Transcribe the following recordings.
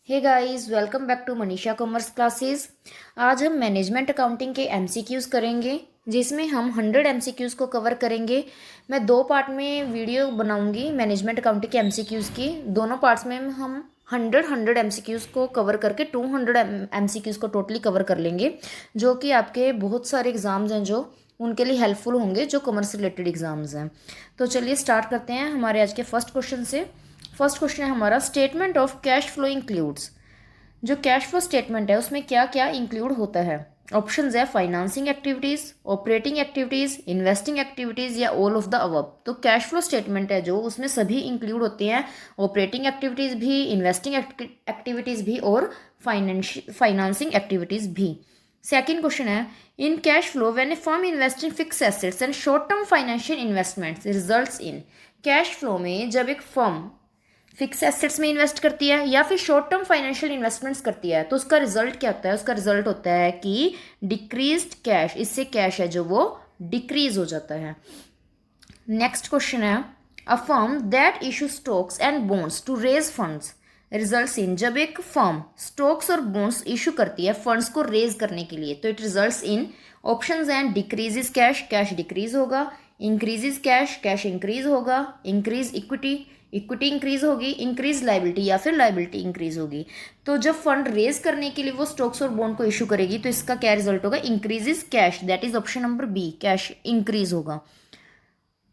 Hey guys, welcome back to Manisha commerce classes. आज हम management accounting के एमसीक्यूज़ करेंगे, जिसमें हम 100 एमसीक्यूज़ को कवर करेंगे। मैं दो पार्ट में वीडियो बनाऊंगी मैनेजमेंट अकाउंटिंग के एमसीक्यूज़ की। दोनों पार्ट्स में हम 100 एमसीक्यूज़ को कवर करके 200 एमसीक्यूज़ को टोटली कवर कर लेंगे, जो कि आपके बहुत सारे एग्ज़ाम्स हैं जो उनके लिए हेल्पफुल होंगे, जो कॉमर्स रिलेटेड एग्ज़ाम्स हैं। तो चलिए स्टार्ट करते हैं हमारे आज के फर्स्ट क्वेश्चन से। फर्स्ट क्वेश्चन है हमारा, statement of cash flow includes. जो कैश फ्लो स्टेटमेंट है उसमें क्या क्या इंक्लूड होता है। ऑप्शंस है financing activities, operating activities, investing activities या ऑल ऑफ द अबव। तो कैश फ्लो स्टेटमेंट है जो उसमें सभी इंक्लूड होते हैं, ऑपरेटिंग एक्टिविटीज भी, इन्वेस्टिंग एक्टिविटीज भी और फाइनेंसिंग एक्टिविटीज भी। सेकंड क्वेश्चन है, इन cash flow when A firm invest in fix assets and short term financial investments results in. Cash flow में जब एक फर्म फिक्स एसेट्स में इन्वेस्ट करती है या फिर शॉर्ट टर्म फाइनेंशियल इन्वेस्टमेंट्स करती है, तो उसका रिजल्ट क्या होता है। उसका रिजल्ट होता है कि डिक्रीज्ड कैश। इससे कैश है जो वो डिक्रीज हो जाता है। नेक्स्ट क्वेश्चन है, a firm that issue stocks and bonds to raise funds results in. जब एक फर्म स्टॉक्स और बॉन्ड्स इशू करती है फंड्स को रेज करने के लिए, तो इट रिजल्ट्स इन। ऑप्शंस हैं डिक्रीजेस कैश, कैश डिक्रीज होगा, इंक्रीजेस कैश, कैश इंक्रीज होगा, इंक्रीज इक्विटी, इक्विटी इंक्रीज होगी, इंक्रीज लाइबिलिटी या फिर लाइबिलिटी इंक्रीज होगी। तो जब फंड रेज करने के लिए वो स्टॉक्स और बॉन्ड को इशू करेगी, तो इसका क्या रिजल्ट होगा, increases cash. That is option number B, cash increase होगा।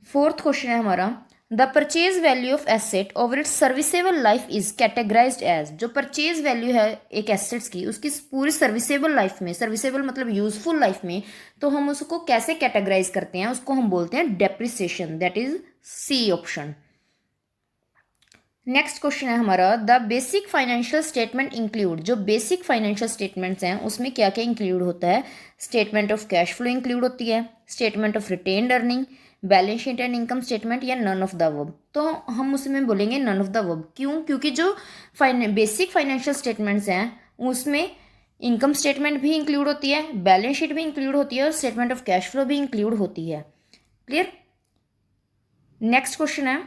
फोर्थ क्वेश्चन है हमारा, the purchase value of asset over its serviceable life is categorized as. जो परचेज वैल्यू है एक एसेट्स की, उसकी पूरी सर्विसेबल लाइफ में, सर्विसेबल मतलब यूजफुल लाइफ में, तो हम उसको कैसे कैटेगराइज करते हैं, उसको हम बोलते हैं depreciation. That is C option. Next question है हमारा, the basic financial statement include. जो बेसिक फाइनेंशियल स्टेटमेंट्स हैं उसमें क्या क्या इंक्लूड होता है। Statement of cash flow include होती है, statement of retained earning, balance sheet and income statement या नन ऑफ द अबव। तो हम उसमें बोलेंगे नन ऑफ द अबव। क्यों? क्योंकि जो बेसिक फाइनेंशियल स्टेटमेंट्स हैं उसमें इनकम स्टेटमेंट भी इंक्लूड होती है, बैलेंस शीट भी इंक्लूड होती है और स्टेटमेंट ऑफ कैश फ्लो भी इंक्लूड होती है। क्लियर? नेक्स्ट क्वेश्चन है,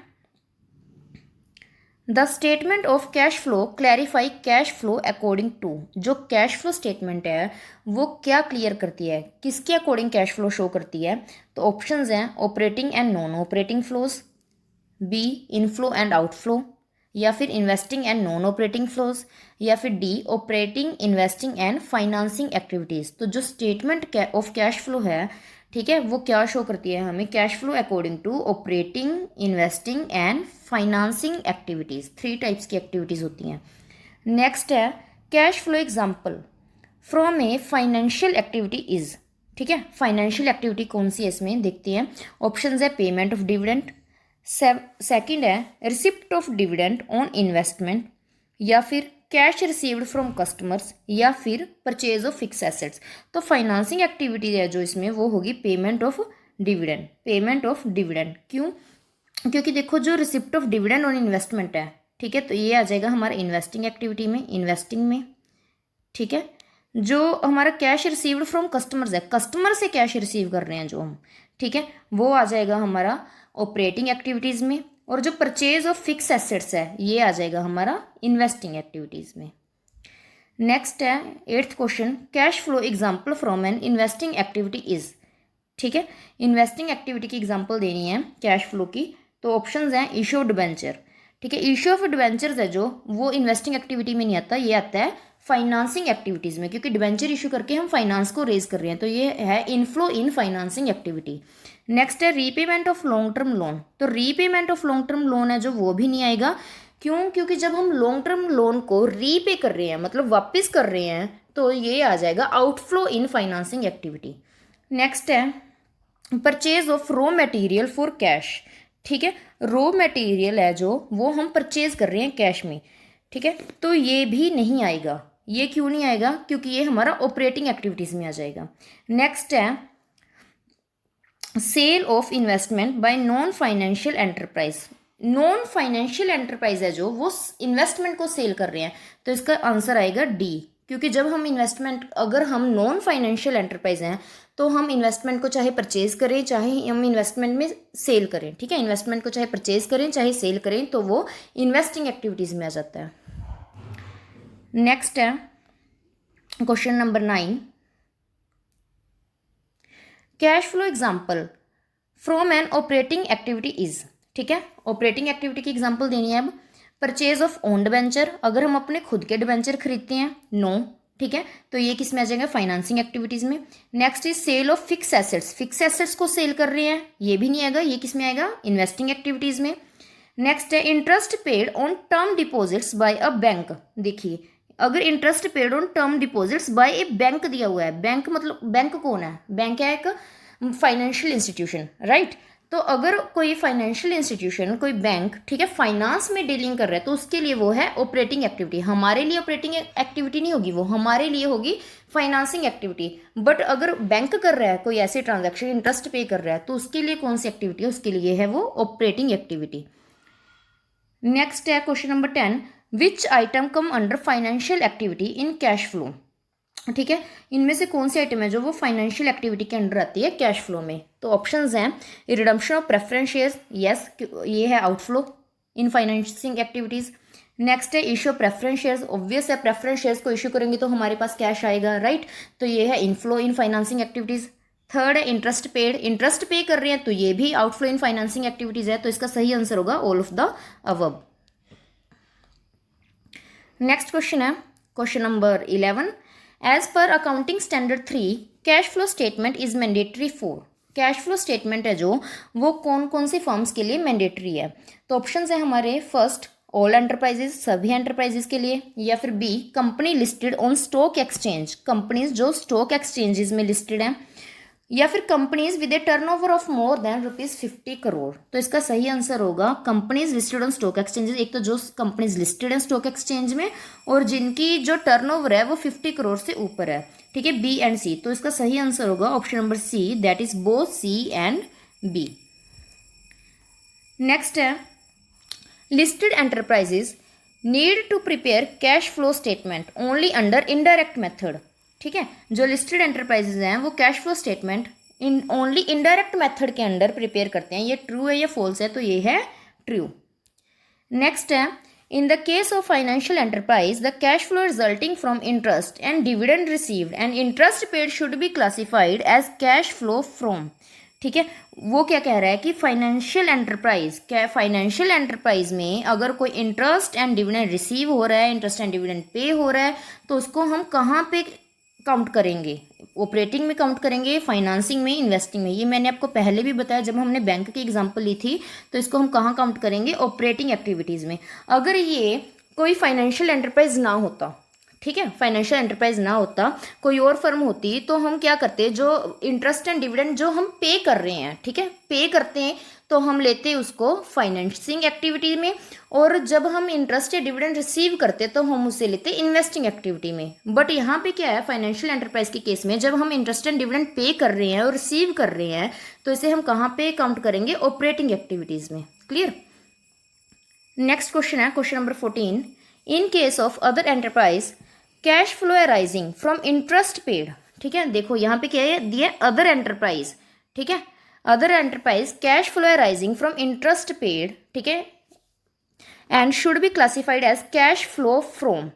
the statement of cash flow clarify cash flow according to. जो कैश फ्लो स्टेटमेंट है वो क्या क्लियर करती है, किसके अकॉर्डिंग कैश फ्लो शो करती है। तो ऑप्शंस हैं operating and non operating flows, B inflow and outflow, या फिर investing and non operating flows, या फिर D operating, investing and financing activities. तो जो स्टेटमेंट ऑफ कैश फ्लो है, ठीक है, वो क्या शो करती है हमें, cash flow according to operating, investing and financing activities. 3 types की एक्टिविटीज़ होती हैं। नेक्स्ट है, cash flow example from a financial activity is. ठीक है, फाइनेंशियल एक्टिविटी कौन सी है इसमें देखते हैं। ऑप्शंस है पेमेंट ऑफ डिविडेंड, सेकंड है receipt of dividend on investment, या फिर कैश रिसीव्ड फ्रॉम कस्टमर्स, या फिर परचेज ऑफ फिक्स एसेट्स। तो फाइनेंसिंग एक्टिविटी है जो इसमें वो होगी payment of dividend, payment of dividend. क्यों? क्योंकि देखो जो receipt of dividend on investment है, ठीक है, तो ये आ जाएगा हमारा इन्वेस्टिंग एक्टिविटी में, इन्वेस्टिंग में। ठीक है, जो हमारा कैश रिसीव्ड फ्रॉम कस्टमर्स है, कस्टमर से कैश रिसीव कर रहे हैं जो हम, ठीक है, वो आ जाएगा हमारा ऑपरेटिंग एक्टिविटीज़ में। और जो परचेज ऑफ फिक्स एसेट्स है ये आ जाएगा हमारा इन्वेस्टिंग एक्टिविटीज़ में। नेक्स्ट है 8th question, cash flow example from an investing activity is. ठीक है, इन्वेस्टिंग एक्टिविटी की एग्जाम्पल देनी है कैश फ्लो की। तो ऑप्शंस हैं इशू ऑफ डिबेंचर। ठीक है, इशू ऑफ डिबेंचर्स है जो वो इन्वेस्टिंग एक्टिविटी में नहीं आता, ये आता है फाइनेंसिंग एक्टिविटीज़ में, क्योंकि डिबेंचर इशू करके हम फाइनेंस को रेज कर रहे हैं, तो ये है inflow in financing activity. Next है repayment of long term loan. तो repayment of long term loan है जो वो भी नहीं आएगा। क्यों? क्योंकि जब हम लॉन्ग टर्म लोन को रीपे कर रहे हैं, मतलब वापस कर रहे हैं, तो ये आ जाएगा outflow in financing activity. Next है purchase of raw material for cash. ठीक है, रॉ मटेरियल है जो वो हम परचेज कर रहे हैं कैश में, ठीक है, तो ये भी नहीं आएगा। ये क्यों नहीं आएगा? क्योंकि ये हमारा ऑपरेटिंग एक्टिविटीज़ में आ जाएगा। नेक्स्ट है sale of investment by non financial enterprise. Non financial enterprise है जो वो इन्वेस्टमेंट को सेल कर रहे हैं, तो इसका आंसर आएगा डी। क्योंकि जब हम इन्वेस्टमेंट, अगर हम नॉन फाइनेंशियल एंटरप्राइज हैं तो हम इन्वेस्टमेंट को चाहे परचेज करें चाहे हम इन्वेस्टमेंट में सेल करें, ठीक है, इन्वेस्टमेंट को चाहे परचेज करें चाहे सेल करें, तो वो इन्वेस्टिंग एक्टिविटीज़ में आ जाता है। नेक्स्ट है question number 9, cash flow example from an operating activity is. ठीक है, ऑपरेटिंग एक्टिविटी की एग्जाम्पल देनी है अब। परचेज ऑफ ओन डिबेंचर, अगर हम अपने खुद के डिबेंचर खरीदते हैं, नो। ठीक है, तो ये किस में आ जाएगा, फाइनेंसिंग एक्टिविटीज़ में। Next is sale of fix assets, fix assets को सेल कर रहे हैं, ये भी नहीं आएगा, ये किस में आएगा, इन्वेस्टिंग एक्टिविटीज़ में। नेक्स्ट है interest paid on term deposits by a bank. देखिए, अगर interest paid on term deposits by a bank दिया हुआ है, बैंक मतलब बैंक कौन है, बैंक है एक फाइनेंशियल इंस्टीट्यूशन, राइट। तो अगर कोई फाइनेंशियल इंस्टीट्यूशन, कोई बैंक, ठीक है, फाइनेंस में डीलिंग कर रहा है, तो उसके लिए वो है ऑपरेटिंग एक्टिविटी। हमारे लिए ऑपरेटिंग एक्टिविटी नहीं होगी, वो हमारे लिए होगी फाइनेंसिंग एक्टिविटी। बट अगर बैंक कर रहा है कोई ऐसे ट्रांजैक्शन, इंटरेस्ट पे कर रहा है, तो उसके लिए कौन सी एक्टिविटी है, उसके लिए है वो ऑपरेटिंग एक्टिविटी। नेक्स्ट है question number 10, which item come under financial activity in cash flow. ठीक है, इनमें से कौन सी आइटम है जो वो फाइनेंशियल एक्टिविटी के अंडर आती है कैश फ्लो में। तो ऑप्शंस हैं, redemption of preference shares, yes, ये है outflow in financing activities. Next है issue of preference shares, obvious है, प्रेफरेंस शेयर्स को इशू करेंगे तो हमारे पास कैश आएगा, राइट। तो ये है inflow in financing activities. Third है इंटरेस्ट पेड, इंटरेस्ट पे कर रहे हैं, तो ये भी आउटफ्लो इन फाइनेंसिंग एक्टिविटीज़ है, तो इसका सही आंसर होगा all of the above. Next question है question number 11, as per accounting standard 3 cash flow statement is mandatory for. Cash flow statement है जो वो कौन कौन सी फर्म्स के लिए मैंडेटरी है। तो ऑप्शंस है हमारे, फर्स्ट ऑल एंटरप्राइजेज, सभी एंटरप्राइजेज के लिए, या फिर B company listed on stock exchange, companies जो स्टॉक एक्सचेंजेस में लिस्टेड हैं, या फिर companies with a turnover of more than ₹50 crore. तो इसका सही आंसर होगा companies listed on stock exchanges. एक तो जो कंपनीज लिस्टेड हैं स्टॉक एक्सचेंज में और जिनकी जो टर्नओवर है वो 50 करोड़ से ऊपर है, ठीक है, बी एंड सी। तो इसका सही आंसर होगा option number C, that is both C and B. Next है listed enterprises need to prepare cash flow statement only under indirect method. ठीक है, जो लिस्टेड एंटरप्राइजेज हैं वो cash flow statement in only indirect method के under prepare करते हैं। ये ट्रू है या फॉल्स है, तो ये है ट्रू। नेक्स्ट है in the case of financial enterprise the cash flow resulting from interest and dividend received and interest paid should be classified as cash flow from. ठीक है, वो क्या कह रहा है कि फाइनेंशियल एंटरप्राइज में अगर कोई इंटरेस्ट एंड डिविडेंड रिसीव हो रहा है, इंटरेस्ट एंड डिविडेंड पे हो रहा है, तो उसको हम कहाँ पे काउंट करेंगे, ऑपरेटिंग में काउंट करेंगे, फाइनेंसिंग में, इन्वेस्टिंग में। ये मैंने आपको पहले भी बताया जब हमने बैंक की एग्जांपल ली थी। तो इसको हम कहाँ काउंट करेंगे, ऑपरेटिंग एक्टिविटीज़ में। अगर ये कोई फाइनेंशियल एंटरप्राइज ना होता, ठीक है, फाइनेंशियल एंटरप्राइज ना होता, कोई और फर्म होती, तो हम क्या करते, जो इंटरेस्ट एंड डिविडेंड जो हम पे कर रहे हैं, ठीक है, पे करते हैं, तो हम लेते उसको फाइनेंसिंग एक्टिविटी में, और जब हम इंटरेस्ट या डिविडेंड रिसीव करते तो हम उसे लेते इन्वेस्टिंग एक्टिविटी में। बट यहाँ पे क्या है, फाइनेंशियल एंटरप्राइज के केस में जब हम इंटरेस्ट एंड डिविडेंड पे कर रहे हैं और रिसीव कर रहे हैं, तो इसे हम कहाँ पे काउंट करेंगे, ऑपरेटिंग एक्टिविटीज़ में। क्लियर। नेक्स्ट क्वेश्चन है question number 14, in case of other enterprise cash flow arising from interest paid. ठीक है, देखो यहाँ पे क्या है दिया, अदर एंटरप्राइज। ठीक है, other enterprise cash flow arising from interest paid, ठीक है, and should be classified as cash flow from,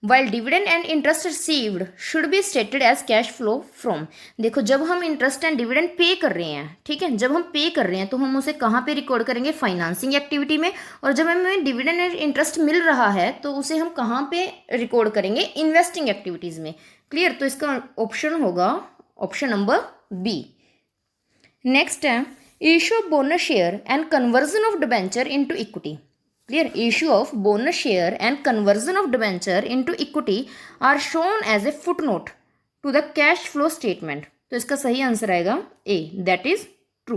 while dividend and interest received should be stated as cash flow from. देखो, जब हम इंटरेस्ट एंड डिविडेंड पे कर रहे हैं, ठीक है, जब हम पे कर रहे हैं तो हम उसे कहाँ पे रिकॉर्ड करेंगे, फाइनेंसिंग एक्टिविटी में, और जब हमें डिविडेंड एंड इंटरेस्ट मिल रहा है तो उसे हम कहाँ पे रिकॉर्ड करेंगे, इन्वेस्टिंग एक्टिविटीज़ में। क्लियर, तो इसका ऑप्शन होगा ऑप्शन नंबर बी। नेक्स्ट है issue of bonus share and conversion of debenture into equity. Clear, issue of bonus share and conversion of debenture into equity are shown as a footnote to the cash flow statement. तो इसका सही answer आएगा ए, that is true.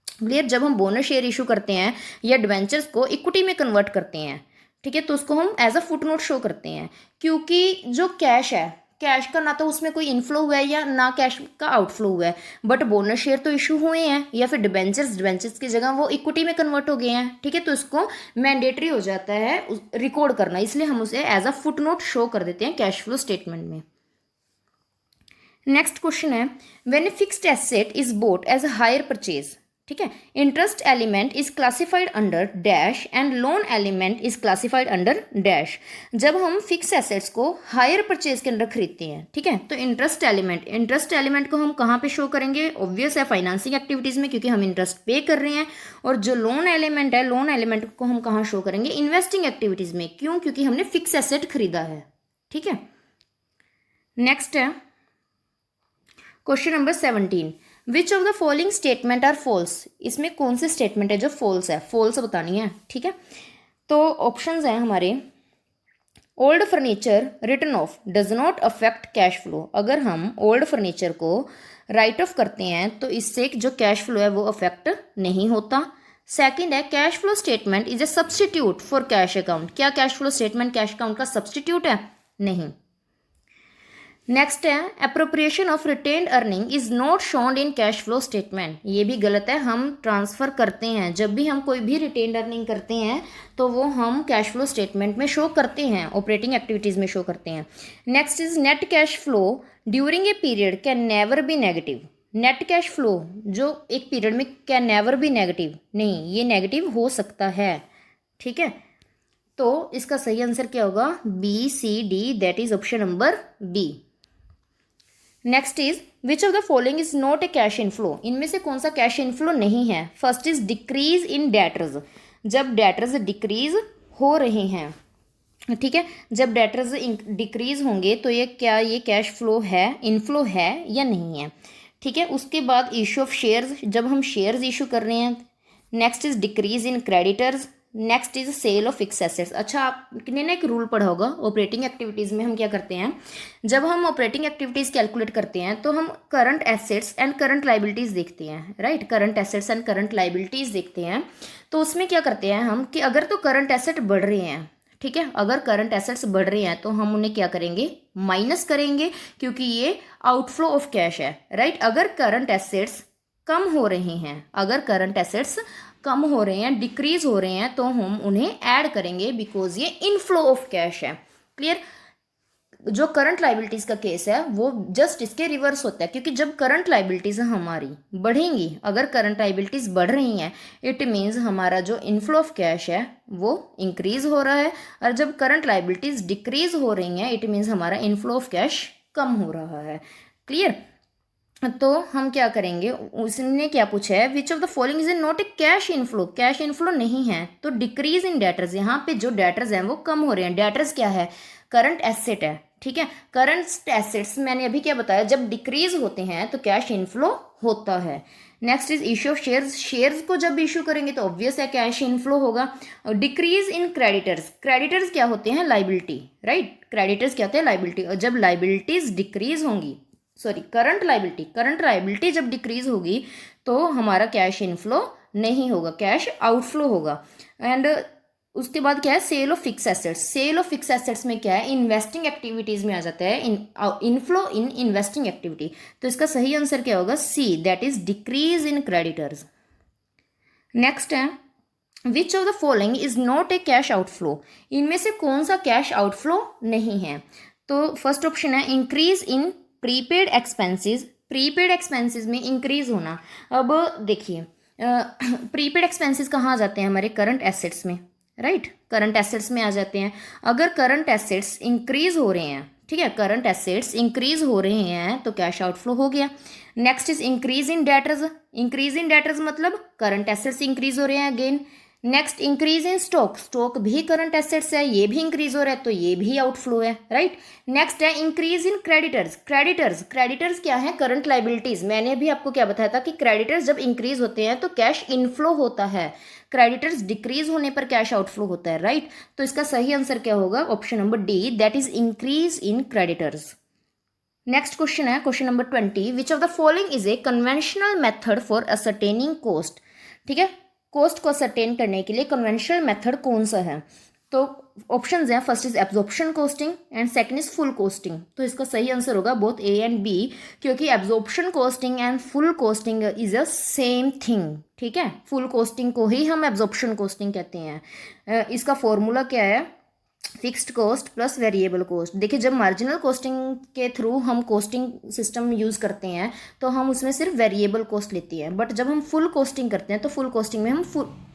Clear, जब हम bonus share issue करते हैं या debentures को इक्विटी में कन्वर्ट करते हैं, ठीक है, तो उसको हम एज अ फुटनोट शो करते हैं, क्योंकि जो कैश है, कैश का ना तो उसमें कोई इनफ्लो हुआ है या ना कैश का आउटफ्लो हुआ है, बट बोनस शेयर तो इशू हुए हैं, या फिर डिबेंचर्स की जगह वो इक्विटी में कन्वर्ट हो गए हैं, ठीक है, तो इसको मैंडेटरी हो जाता है रिकॉर्ड करना, इसलिए हम उसे एज अ फुटनोट शो कर देते हैं कैश फ्लो स्टेटमेंट में। नेक्स्ट क्वेश्चन है when a fixed asset is bought as a hire purchase. ठीक है। Interest element is classified under dash and loan element is classified under dash. जब हम fix assets को हायर परचेज के अंदर खरीदते हैं, ठीक है, तो इंटरेस्ट एलिमेंट को हम कहाँ पे शो करेंगे? ऑब्वियस है फाइनेंसिंग एक्टिविटीज़ में, क्योंकि हम इंटरेस्ट पे कर रहे हैं। और जो लोन एलिमेंट है, लोन एलिमेंट को हम कहाँ शो करेंगे? इन्वेस्टिंग एक्टिविटीज़ में। क्यों? क्योंकि हमने फिक्स एसेट खरीदा है, ठीक है। नेक्स्ट है question number 17, which of the following statement are false. इसमें कौन से स्टेटमेंट है जो फॉल्स है? फॉल्स बतानी है, ठीक है। तो ऑप्शंस हैं हमारे, old furniture return of does not affect cash flow. अगर हम ओल्ड फर्नीचर को राइट ऑफ करते हैं तो इससे जो कैश फ्लो है वो अफेक्ट नहीं होता। सेकंड है, cash flow statement is a substitute for cash account. क्या cash flow statement cash account का सब्सटीट्यूट है? नहीं। नेक्स्ट है, appropriation of retained earning is not shown in cash flow statement. ये भी गलत है। हम ट्रांसफ़र करते हैं, जब भी हम कोई भी रिटेन्ड अर्निंग करते हैं तो वो हम कैश फ्लो स्टेटमेंट में शो करते हैं, ऑपरेटिंग एक्टिविटीज़ में शो करते हैं। Next is net cash flow during a period can never be negative. Net cash flow जो एक पीरियड में कैन नेवर बी नेगेटिव, नहीं, ये नेगेटिव हो सकता है, ठीक है। तो इसका सही आंसर क्या होगा? B C D, that is option number B. Next is which of the following is not a cash inflow. इनमें से कौन सा कैश इनफ्लो नहीं है? First is decrease in debtors. जब डेटर्स डिक्रीज हो रहे हैं, ठीक है, जब डेटर्स डिक्रीज होंगे तो ये कैश फ्लो है, इनफ्लो है या नहीं है, ठीक है। उसके बाद इशू ऑफ शेयर्स, जब हम शेयर्स इशू कर रहे हैं। Next is decrease in creditors. Next is sale of fix assets. अच्छा, आपने ना एक रूल पढ़ा होगा, ऑपरेटिंग एक्टिविटीज़ में हम क्या करते हैं, जब हम ऑपरेटिंग एक्टिविटीज़ कैलकुलेट करते हैं तो हम current assets and current liabilities देखते हैं, right. Current assets and current liabilities देखते हैं। तो उसमें क्या करते हैं हम कि अगर तो करंट एसेट बढ़ रहे हैं, ठीक है, अगर करंट एसेट्स बढ़ रहे हैं तो हम उन्हें क्या करेंगे? माइनस करेंगे, क्योंकि ये आउटफ्लो ऑफ कैश है, राइट। अगर करंट एसेट्स कम हो रहे हैं, अगर करंट एसेट्स कम हो रहे हैं, डिक्रीज हो रहे हैं, तो हम उन्हें ऐड करेंगे, बिकॉज ये इनफ्लो ऑफ कैश है। क्लियर? जो करंट लाइबिलिटीज़ का केस है वो जस्ट इसके रिवर्स होता है, क्योंकि जब करंट लाइबिलिटीज़ हमारी बढ़ेंगी, अगर करंट लाइबिलिटीज़ बढ़ रही हैं, इट मीन्स हमारा जो इनफ्लो ऑफ कैश है वो इंक्रीज हो रहा है। और जब करंट लाइबिलिटीज़ डिक्रीज हो रही हैं, इट मीन्स हमारा इनफ्लो ऑफ कैश कम हो रहा है। क्लियर? तो हम क्या करेंगे, उसने क्या पूछा है, which of the following is not a cash inflow. Cash inflow नहीं है, तो डिक्रीज इन डेटर्स, यहाँ पे जो डेटर्स हैं वो कम हो रहे हैं। डेटर्स क्या है? करंट एसेट है, ठीक है। करंट एसेट्स मैंने अभी क्या बताया, जब डिक्रीज होते हैं तो कैश इनफ्लो होता है। Next is issue of shares. Shares को जब इशू करेंगे तो ऑब्वियस है कैश इनफ्लो होगा। Decrease in creditors. क्रेडिटर्स क्या होते हैं? Liability, right. क्रेडिटर्स क्या होते हैं? लाइबिलिटी। और जब लाइबिलिटीज डिक्रीज होंगी, सॉरी, करंट लाइबिलिटी जब डिक्रीज होगी तो हमारा कैश इनफ्लो नहीं होगा, कैश आउटफ्लो होगा। एंड उसके बाद क्या है? Sale of fix assets. Sale of fix assets में क्या है? इन्वेस्टिंग एक्टिविटीज़ में आ जाता है, इनफ्लो इन इन्वेस्टिंग एक्टिविटी। तो इसका सही आंसर क्या होगा? C, that is decrease in creditors. Next है, which of the following is not a cash outflow. इनमें से कौन सा कैश आउटफ्लो नहीं है? तो फर्स्ट ऑप्शन है increase in prepaid expenses. Prepaid expenses में इंक्रीज होना। अब देखिए, प्रीपेड एक्सपेंसेस कहाँ आ जाते हैं? हमारे करंट एसेट्स में, राइट। करंट एसेट्स में आ जाते हैं। अगर करंट एसेट्स इंक्रीज हो रहे हैं, ठीक है, करंट एसेट्स इंक्रीज हो रहे हैं तो कैश आउटफ्लो हो गया। Next is increase in debtors. Increase in debtors मतलब करंट एसेट्स इंक्रीज हो रहे हैं again. Next increase in stock. Stock भी करंट एसेट्स है, ये भी इंक्रीज हो रहा है तो ये भी आउटफ्लो है, राइट। नेक्स्ट है इंक्रीज इन क्रेडिटर्स। क्रेडिटर्स क्या है? Current liabilities. मैंने भी आपको क्या बताया था कि क्रेडिटर्स जब इंक्रीज होते हैं तो कैश इनफ्लो होता है, क्रेडिटर्स डिक्रीज होने पर कैश आउटफ्लो होता है, राइट। तो इसका सही आंसर क्या होगा? Option number D, that is increase in creditors. Next question है question number 20, which of the following is a conventional method for ascertaining cost. ठीक है, कॉस्ट को असरटेन करने के लिए कन्वेंशनल मेथड कौन सा है? तो ऑप्शंस हैं, first is absorption costing and second is full costing. तो इसका सही आंसर होगा बोथ ए एंड बी, क्योंकि absorption costing and full costing is a same thing. ठीक है, फुल कॉस्टिंग को ही हम एब्जॉर्प्शन कॉस्टिंग कहते हैं। इसका फॉर्मूला क्या है? Fixed cost plus variable cost. देखिए जब मार्जिनल कॉस्टिंग के थ्रू हम कॉस्टिंग सिस्टम यूज़ करते हैं तो हम उसमें सिर्फ वेरिएबल कॉस्ट लेते हैं, बट जब हम फुल कॉस्टिंग करते हैं तो फुल कॉस्टिंग में हम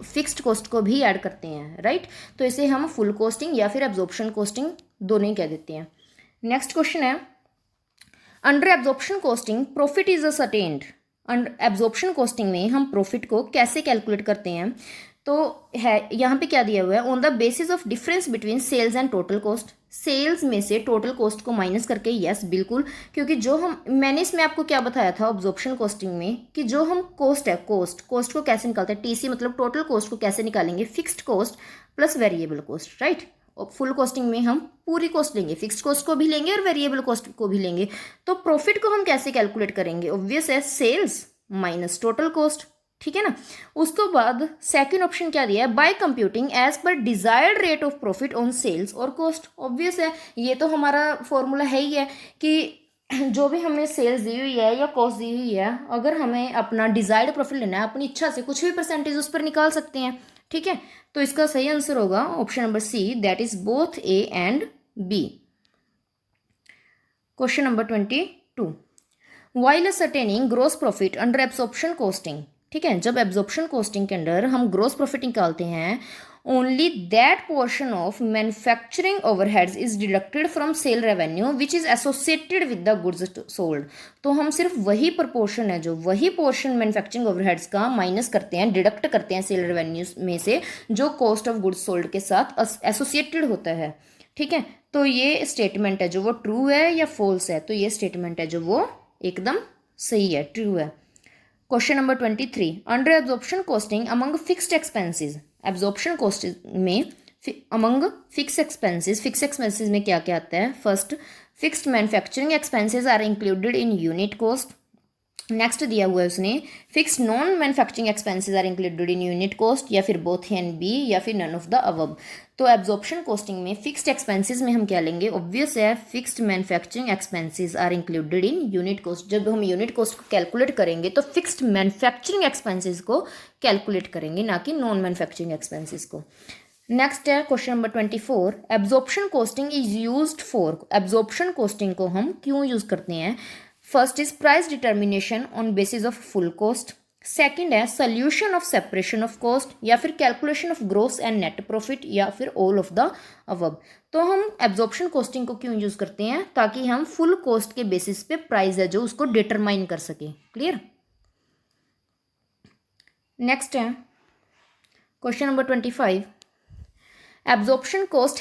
फिक्स्ड कॉस्ट को भी ऐड करते हैं, राइट। तो इसे हम फुल कॉस्टिंग या फिर एब्जॉर्प्शन कॉस्टिंग दोनों ही कह देते हैं। नेक्स्ट क्वेश्चन है, under absorption costing profit is attend. Under absorption costing में हम प्रॉफिट को कैसे कैलकुलेट करते हैं, तो है यहाँ पे क्या दिया हुआ है, on the basis of difference between sales and total cost. Sales में से टोटल कॉस्ट को माइनस करके, यस बिल्कुल, क्योंकि जो मैंने इसमें आपको क्या बताया था ऑब्जॉर्प्शन कॉस्टिंग में कि जो हम कॉस्ट है, कॉस्ट को कैसे निकालते हैं, टीसी मतलब टोटल कॉस्ट को कैसे निकालेंगे, fixed cost plus variable cost, right. Full costing में हम पूरी कॉस्ट लेंगे, फिक्स्ड कॉस्ट को भी लेंगे और वेरिएबल कॉस्ट को भी लेंगे। तो प्रॉफिट को हम कैसे कैलकुलेट करेंगे, ऑब्वियस है सेल्स माइनस टोटल कॉस्ट, ठीक है ना। उसके बाद सेकंड ऑप्शन क्या दिया है, by computing as per desired rate of profit on sales और कॉस्ट। ऑब्वियस है ये तो हमारा फॉर्मूला है ही है कि जो भी हमें सेल्स दी हुई है या कॉस्ट दी हुई है, अगर हमें अपना डिजायर्ड प्रॉफिट लेना है अपनी इच्छा से कुछ भी परसेंटेज उस पर निकाल सकते हैं, ठीक है। तो इसका सही आंसर होगा option number C, that is both A and B. Question number 22, while ascertaining gross profit under absorption costing, ठीक है। जब एब्जॉर्प्शन कॉस्टिंग के अंदर हम ग्रोस प्रॉफिट निकालते हैं, only that portion of manufacturing overheads is deducted from sale revenue which is associated with the goods sold. तो हम सिर्फ वही प्रपोर्शन है, जो वही पोर्शन मैन्युफैक्चरिंग ओवरहेड्स का माइनस करते हैं, डिडक्ट करते हैं सेल रेवेन्यू में से, जो कॉस्ट ऑफ गुड्स सोल्ड के साथ एसोसिएटेड होता है, ठीक है। तो ये स्टेटमेंट है जो वो ट्रू है या फॉल्स है, तो ये स्टेटमेंट है जो वो एकदम सही है, ट्रू है। Question number 23, under absorption costing among fixed expenses. Absorption costing में अमंग फिक्स एक्सपेंसेस में क्या क्या आता है, first fixed manufacturing expenses are included in unit cost. Next दिया हुआ है उसने, fix non manufacturing expenses are included in unit cost, या फिर बोथ एंड बी, या फिर नन ऑफ द अबव। तो एब्जॉर्प्शन कॉस्टिंग में फिक्स्ड एक्सपेंसेस में हम क्या लेंगे, ऑब्वियस है fixed manufacturing expenses are included in unit cost. जब हम यूनिट कॉस्ट को कैलकुलेट करेंगे तो फिक्स्ड मैन्युफैक्चरिंग एक्सपेंसेस को कैलकुलेट करेंगे, ना कि नॉन मैन्युफैक्चरिंग एक्सपेंसेस को। नेक्स्ट है question number 24, absorption costing is used for. Absorption costing को हम क्यों यूज करते हैं, first is price determination on basis of full cost, second है solution of separation of cost, या फिर calculation of gross and net profit, या फिर ऑल ऑफ द अबव। तो हम एब्जॉर्प्शन कॉस्टिंग को क्यों यूज करते हैं, ताकि हम फुल कॉस्ट के बेसिस पे प्राइस है जो उसको डिटरमाइन कर सके, क्लियर। नेक्स्ट है question number 25, absorption cost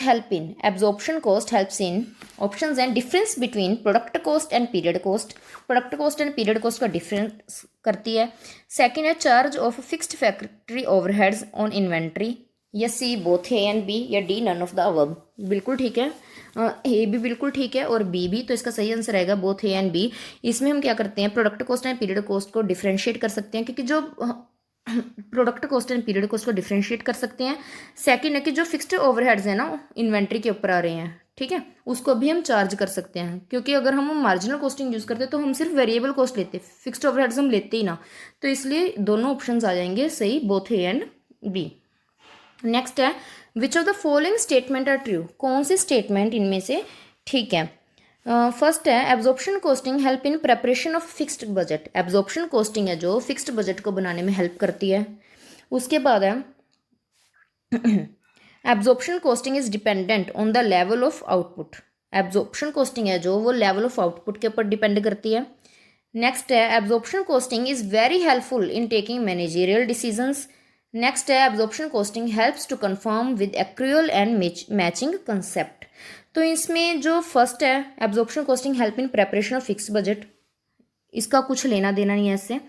helps in options and difference between product cost and period cost। Product cost and period cost का डिफरेंस करती है। सेकंड है charge of fixed factory overheads on inventory, या C both A and B, या D none of the above. बिल्कुल ठीक है, ए भी बिल्कुल ठीक है और बी भी, तो इसका सही आंसर आएगा बोथ ए एंड बी। इसमें हम क्या करते हैं, product cost and period cost को डिफ्रेंशिएट कर सकते हैं, क्योंकि जो product cost and period cost को डिफ्रेंशिएट कर सकते हैं। सेकंड है कि जो फिक्स्ड ओवरहेड्स हैं ना इन्वेंट्री के ऊपर आ रहे हैं, ठीक है, उसको भी हम चार्ज कर सकते हैं, क्योंकि अगर हम मार्जिनल कॉस्टिंग यूज़ करते हैं तो हम सिर्फ वेरिएबल कॉस्ट लेते हैं, फिक्स्ड ओवरहेड्स हम लेते ही ना। तो इसलिए दोनों ऑप्शंस आ जाएंगे सही, both A and B. Next है which of the following statement are true. कौन सी स्टेटमेंट इनमें से ठीक है। फर्स्ट है absorption costing help in preparation of fixed budget. Absorption costing है जो फिक्स्ड बजट को बनाने में हेल्प करती है। उसके बाद है absorption costing is dependent on the level of output. Absorption costing है जो वो लेवल ऑफ आउटपुट के ऊपर डिपेंड करती है। नेक्स्ट है absorption costing is very helpful in taking managerial decisions. Next है absorption costing helps to confirm with accrual and matching concept. तो इसमें जो फर्स्ट है absorption costing help in preparation of fixed budget, इसका कुछ लेना देना नहीं है इससे।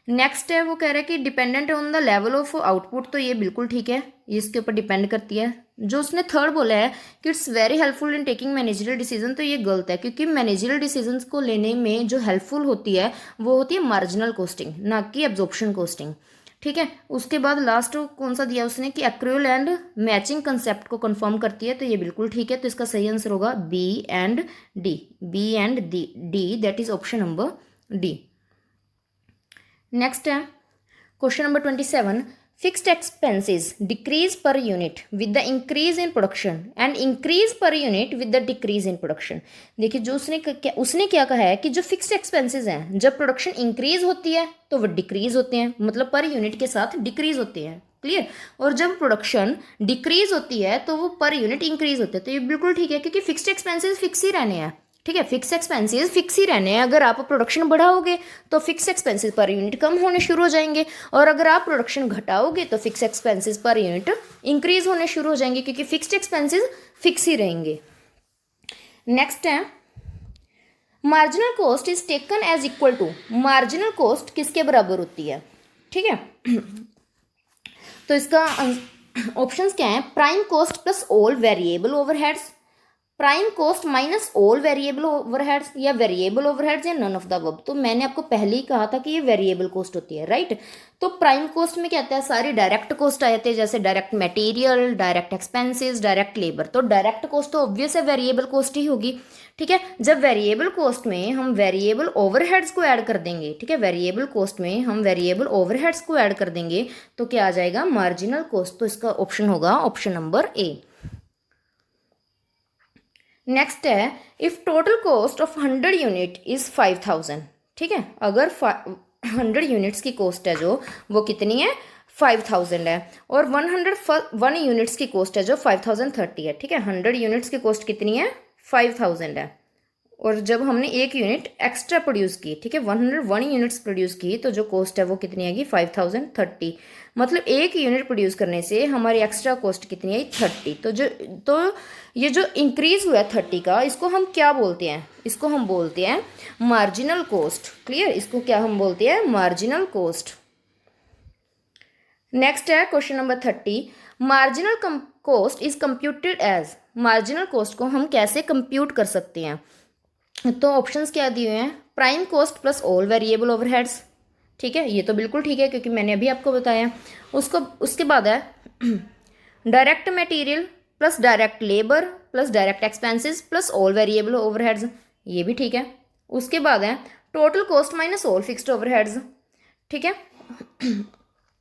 नेक्स्ट है वो कह रहा है कि dependent on the level of output, तो ये बिल्कुल ठीक है, ये इसके ऊपर डिपेंड करती है। जो उसने थर्ड बोला है कि it's very helpful in taking managerial decision, तो ये गलत है, क्योंकि मैनेजरियल डिसीजन को लेने में जो हेल्पफुल होती है वो होती है मार्जिनल कॉस्टिंग, ना कि एब्जॉर्प्शन कॉस्टिंग, ठीक है। उसके बाद लास्ट कौन सा दिया उसने कि एक्रूअल एंड मैचिंग कंसेप्ट को कंफर्म करती है, तो ये बिल्कुल ठीक है। तो इसका सही आंसर होगा B and D, B and D, that is option number D. Next है question number 27, fixed expenses decrease per unit with the increase in production and increase per unit with the decrease in production. देखिए जो उसने क्या कहा है कि जो fixed expenses हैं जब प्रोडक्शन इंक्रीज होती है तो वो डिक्रीज होते हैं, मतलब पर यूनिट के साथ डिक्रीज होते हैं, क्लियर। और जब प्रोडक्शन डिक्रीज होती है तो वो पर यूनिट इंक्रीज होते हैं। तो ये बिल्कुल ठीक है क्योंकि फिक्स्ड एक्सपेंसेस फिक्स ही रहने हैं, ठीक है, फिक्स एक्सपेंसेस फिक्स ही रहने हैं। अगर आप प्रोडक्शन बढ़ाओगे तो फिक्स एक्सपेंसेस पर यूनिट कम होने शुरू हो जाएंगे, और अगर आप प्रोडक्शन घटाओगे तो fix expenses per unit increase होने शुरू हो जाएंगे, क्योंकि फिक्स्ड एक्सपेंसेस फिक्स ही रहेंगे। नेक्स्ट है marginal cost is taken as equal to, marginal cost किसके बराबर होती है, ठीक है। तो इसका ऑप्शंस क्या है, prime cost plus all variable overheads, prime cost minus all variable overheads, या वेरिएबल ओवरहेड्स, या नन ऑफ द अबव। तो मैंने आपको पहले ही कहा था कि ये वेरिएबल कॉस्ट होती है, राइट। तो प्राइम कॉस्ट में क्या आता है, सारी डायरेक्ट कॉस्ट आते हैं, जैसे direct material, direct expenses, direct labour. तो डायरेक्ट कॉस्ट तो ऑब्वियस है वेरिएबल कॉस्ट ही होगी, ठीक है। जब वेरिएबल कॉस्ट में हम वेरिएबल ओवरहेड्स को ऐड कर देंगे, ठीक है, वेरिएबल कॉस्ट में हम वेरिएबल ओवरहेड्स को ऐड कर देंगे तो क्या आ जाएगा, मार्जिनल कॉस्ट। तो इसका ऑप्शन होगा ऑप्शन नंबर ए। नेक्स्ट है if total cost of 100 unit is 5000, ठीक है, अगर 100 यूनिट्स की कॉस्ट है जो वो कितनी है 5000 है, और 101 यूनिट्स की कॉस्ट है जो 5030 है, ठीक है। 100 यूनिट्स की कॉस्ट कितनी है 5000 है, और जब हमने एक यूनिट एक्स्ट्रा प्रोड्यूस की, ठीक है, 101 यूनिट्स प्रोड्यूस की, तो जो कॉस्ट है वो कितनी आएगी 5030। मतलब एक यूनिट प्रोड्यूस करने से हमारी एक्स्ट्रा कॉस्ट कितनी आई 30। तो ये जो इंक्रीज हुआ है 30 का, इसको हम क्या बोलते हैं, इसको हम बोलते हैं मार्जिनल कॉस्ट, क्लियर। इसको क्या हम बोलते हैं, मार्जिनल कॉस्ट। नेक्स्ट है question number 30, marginal cost is computed as, marginal cost को हम कैसे कंप्यूट कर सकते हैं। तो ऑप्शंस क्या दिए हुए हैं, prime cost plus all variable overheads, ठीक है, ये तो बिल्कुल ठीक है क्योंकि मैंने अभी आपको बताया। उसके बाद है direct material plus direct labour plus direct expenses plus all variable overheads, ये भी ठीक है। उसके बाद है total cost minus all fixed overheads, ठीक है।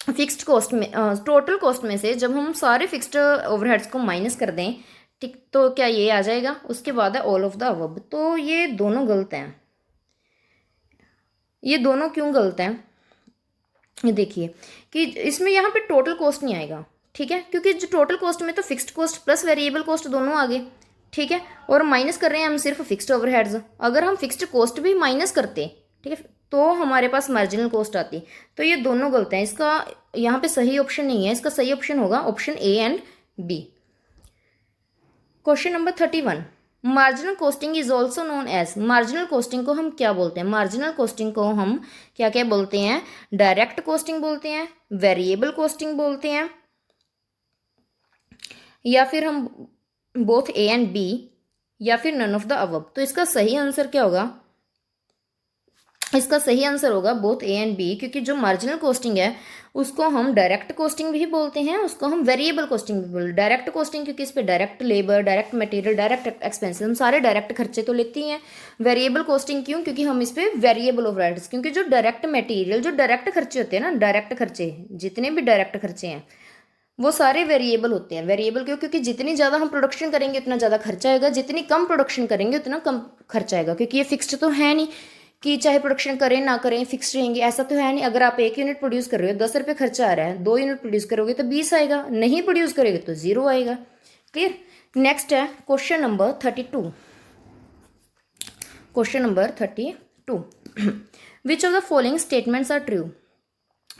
फिक्स्ड कॉस्ट में टोटल कॉस्ट में से जब हम सारे फिक्स्ड ओवरहेड्स को माइनस कर दें, ठीक, तो क्या ये आ जाएगा। उसके बाद है ऑल ऑफ द अबव। तो ये दोनों गलत हैं, ये दोनों क्यों गलत हैं, ये देखिए कि इसमें यहाँ पे टोटल कॉस्ट नहीं आएगा, ठीक है, क्योंकि जो टोटल कॉस्ट में तो fixed cost plus variable cost दोनों आ गए, ठीक है, और माइनस कर रहे हैं हम सिर्फ फिक्स्ड ओवरहेड्स। अगर हम फिक्स्ड कॉस्ट भी माइनस करते, ठीक है, तो हमारे पास मार्जिनल कॉस्ट आती। तो ये दोनों गलत हैं, इसका यहाँ पे सही ऑप्शन नहीं है, इसका सही ऑप्शन होगा option A and B. Question number 31, marginal costing is also known as, marginal costing को हम क्या बोलते हैं, मार्जिनल कॉस्टिंग को हम क्या क्या बोलते हैं, डायरेक्ट कॉस्टिंग बोलते हैं, वेरिएबल कॉस्टिंग बोलते हैं, या फिर हम बोथ ए एंड बी, या फिर नन ऑफ द अबव। तो इसका सही आंसर क्या होगा, इसका सही आंसर होगा बोथ ए एंड बी, क्योंकि जो मार्जिनल कॉस्टिंग है उसको हम डायरेक्ट कॉस्टिंग भी बोलते हैं, उसको हम वेरिएबल कॉस्टिंग भी बोलते हैं। डायरेक्ट कॉस्टिंग क्योंकि इस पे direct labour, direct material, direct expenses, हम सारे डायरेक्ट खर्चे तो लेती हैं। वेरिएबल कॉस्टिंग क्यों, क्योंकि हम इस पे वेरिएबल ओवरहेड्स, क्योंकि जो डायरेक्ट मटेरियल, जो डायरेक्ट खर्चे होते हैं ना, डायरेक्ट खर्चे जितने भी डायरेक्ट खर्चे हैं वो सारे वेरिएबल होते हैं। वेरिएबल क्यों, क्योंकि जितनी ज़्यादा हम प्रोडक्शन करेंगे उतना ज़्यादा खर्चा आएगा, जितनी कम प्रोडक्शन करेंगे उतना कम खर्चा आएगा, क्योंकि ये फिक्स्ड तो है नहीं कि चाहे प्रोडक्शन करें ना करें फिक्स रहेंगे, ऐसा तो है नहीं। अगर आप 1 यूनिट प्रोड्यूस कर रहे हो 10 रुपये खर्चा आ रहा है, 2 यूनिट प्रोड्यूस करोगे तो 20 आएगा, नहीं प्रोड्यूस करोगे तो 0 आएगा, क्लियर। नेक्स्ट है question number 32, question number 32, which of the following statements are true,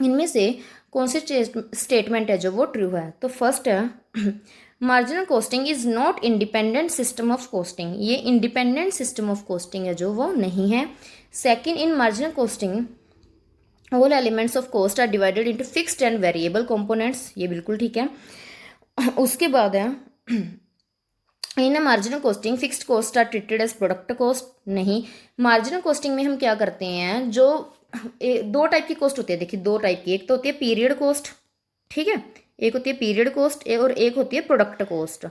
इनमें से कौन सी स्टेटमेंट है जो वो ट्रू है। तो फर्स्ट है marginal costing is not independent system of costing, ये इंडिपेंडेंट सिस्टम ऑफ कॉस्टिंग है जो वो नहीं है। Second, in marginal costing all elements of cost are divided into fixed and variable components, ये बिल्कुल ठीक है। उसके बाद है in marginal costing fixed cost are treated as product cost, नहीं। मार्जिनल कॉस्टिंग में हम क्या करते हैं, जो 2 टाइप की कॉस्ट होती है, देखिए 2 टाइप की, एक तो होती है पीरियड कॉस्ट, ठीक है, एक होती है पीरियड कॉस्ट और एक होती है प्रोडक्ट कॉस्ट।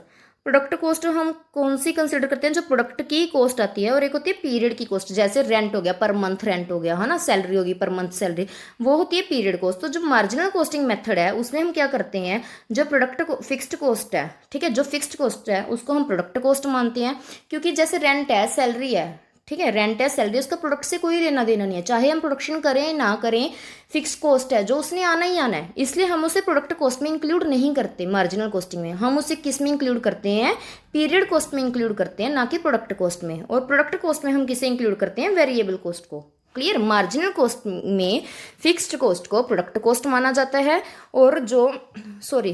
प्रोडक्ट कॉस्ट हम कौन सी कंसिडर करते हैं, जो प्रोडक्ट की कॉस्ट आती है, और एक होती है पीरियड की कॉस्ट, जैसे रेंट हो गया, पर मंथ रेंट हो गया, है ना, सैलरी होगी पर मंथ सैलरी, वो होती है पीरियड कॉस्ट। तो जो मार्जिनल कॉस्टिंग मेथड है उसमें हम क्या करते हैं, जो प्रोडक्ट को फिक्स्ड कॉस्ट है, ठीक है, जो फिक्स्ड कॉस्ट है उसको हम प्रोडक्ट कॉस्ट मानते हैं, क्योंकि जैसे रेंट है, सैलरी है, ठीक है, रेंट है, सैलरी, उसका प्रोडक्ट से कोई लेना देना नहीं है, चाहे हम प्रोडक्शन करें ना करें, फिक्स कॉस्ट है जो उसने आना ही आना है, इसलिए हम उसे प्रोडक्ट कॉस्ट में इंक्लूड नहीं करते। मार्जिनल कॉस्टिंग में हम उसे किस में इंक्लूड करते हैं, पीरियड कॉस्ट में इंक्लूड करते हैं, ना कि प्रोडक्ट कॉस्ट में। और प्रोडक्ट कॉस्ट में हम किसे इंक्लूड करते हैं, वेरिएबल कॉस्ट को। क्लियर। मार्जिनल कॉस्ट में फिक्स्ड कॉस्ट को प्रोडक्ट कॉस्ट माना जाता है, और जो